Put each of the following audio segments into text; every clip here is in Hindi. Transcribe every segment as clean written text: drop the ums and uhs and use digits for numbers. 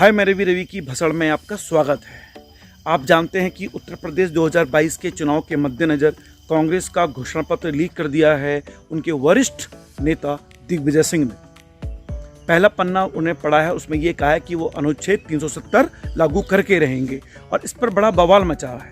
हाय मैं रवि रवि की भसड़ में आपका स्वागत है। आप जानते हैं कि उत्तर प्रदेश 2022 के चुनाव के मद्देनज़र कांग्रेस का घोषणा पत्र लीक कर दिया है उनके वरिष्ठ नेता दिग्विजय सिंह ने। पहला पन्ना उन्हें पढ़ा है, उसमें ये कहा है कि वो अनुच्छेद 370 लागू करके रहेंगे और इस पर बड़ा बवाल मचा है।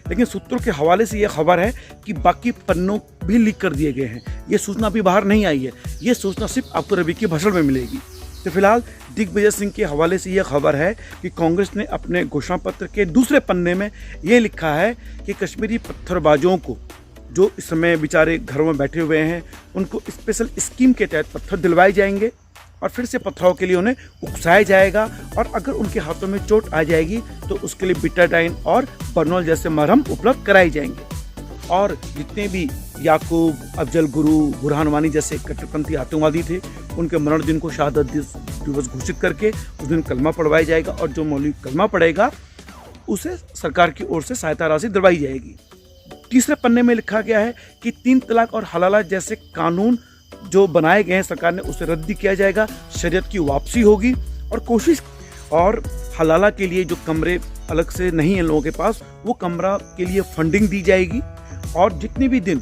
लेकिन सूत्रों के हवाले से ये खबर है कि बाकी पन्नों भी लीक कर दिए गए हैं। ये सूचना अभी बाहर नहीं आई है, ये सूचना सिर्फ आपको रवि की भसड़ में मिलेगी। तो फिलहाल दिग्विजय सिंह के हवाले से यह खबर है कि कांग्रेस ने अपने घोषणा पत्र के दूसरे पन्ने में ये लिखा है कि कश्मीरी पत्थरबाजों को, जो इस समय बेचारे घरों में बैठे हुए हैं, उनको स्पेशल स्कीम के तहत पत्थर दिलवाए जाएंगे और फिर से पत्थरों के लिए उन्हें उकसाया जाएगा और अगर उनके हाथों में चोट आ जाएगी तो उसके लिए बिटाडाइन और बर्नोल जैसे मरहम उपलब्ध कराए जाएंगे। और जितने भी याकूब, अफजल गुरु, बुरहान वानी जैसे कट्टरपंथी आतंकवादी थे, उनके मरण दिन को शहादत दिवस घोषित करके उस दिन कलमा पढ़वाया जाएगा और जो मौलवी कलमा पढ़ेगा उसे सरकार की ओर से सहायता राशि दिलवाई जाएगी। तीसरे पन्ने में लिखा गया है कि 3 तलाक और हलाला जैसे कानून जो बनाए गए हैं सरकार ने उसे रद्द किया जाएगा, शरीयत की वापसी होगी और हलाला के लिए जो कमरे अलग से नहीं है लोगों के पास, वो कमरा के लिए फंडिंग दी जाएगी और जितने भी दिन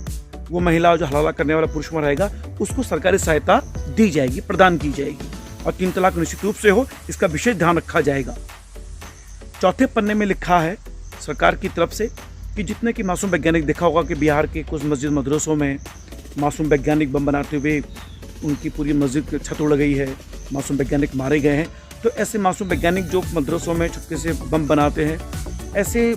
वो महिला जो हलाला करने वाला पुरुष में रहेगा उसको सरकारी सहायता दी जाएगी, प्रदान की जाएगी और 3 तलाक निश्चित रूप से हो, इसका विशेष ध्यान रखा जाएगा। चौथे पन्ने में लिखा है सरकार की तरफ से कि जितने कि मासूम वैज्ञानिक, देखा होगा कि बिहार के कुछ मस्जिद मदरसों में मासूम वैज्ञानिक बम बनाते हुए उनकी पूरी मस्जिद की छत उड़ गई है, मासूम वैज्ञानिक मारे गए हैं। तो ऐसे मासूम वैज्ञानिक जो मदरसों में चुपके से बम बनाते हैं, ऐसे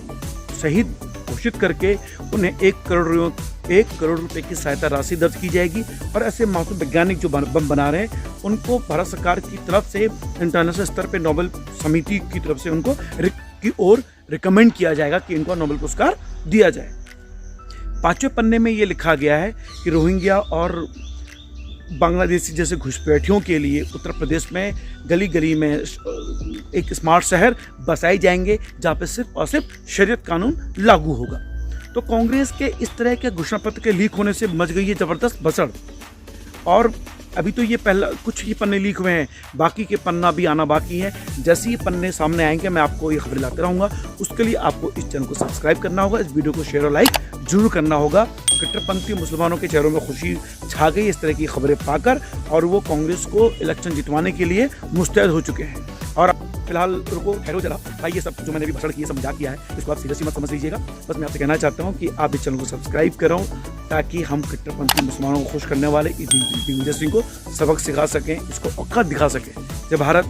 शहीद घोषित करके उन्हें 1 करोड़ रुपए की सहायता राशि दर्ज की जाएगी और ऐसे मासूम वैज्ञानिक जो बम बना रहे हैं उनको भारत सरकार की तरफ से इंटरनेशनल स्तर पे नोबेल समिति की तरफ से उनको की ओर रिकमेंड किया जाएगा कि इनको नोबेल पुरस्कार दिया जाए। 5वें पन्ने में ये लिखा गया है कि रोहिंग्या और बांग्लादेशी जैसे घुसपैठियों के लिए उत्तर प्रदेश में गली गली में एक स्मार्ट शहर बसाए जाएंगे जहाँ पे सिर्फ और सिर्फ शरीयत कानून लागू होगा। तो कांग्रेस के इस तरह के घोषणा पत्र के लीक होने से मच गई है ज़बरदस्त भसड़ और अभी तो ये पहला कुछ ही पन्ने लीक हुए हैं, बाकी के पन्ना भी आना बाकी है। जैसे ही पन्ने सामने आएंगे मैं आपको ये खबर लाते रहूँगा। उसके लिए आपको इस चैनल को सब्सक्राइब करना होगा, इस वीडियो को शेयर और लाइक जरूर करना होगा। कट्टरपंथी मुसलमानों के चेहरों में खुशी छा गई इस तरह की खबरें पाकर और वो कांग्रेस को इलेक्शन जितवाने के लिए मुस्तैद हो चुके हैं। और फिलहाल रुको, ठहरो जरा भाई, ये सब जो मैंने भी भसड़ की, ये सब मजाक किया है, इसको आप सीरियसली मत समझ लीजिएगा। बस मैं आपसे कहना चाहता हूँ कि आप इस चैनल को सब्सक्राइब करो ताकि हम कट्टरपंथी मुसलमानों को खुश करने वाले दिग्विजय सिंह को सबक सिखा सकें, इसको औकात दिखा सकें। जब भारत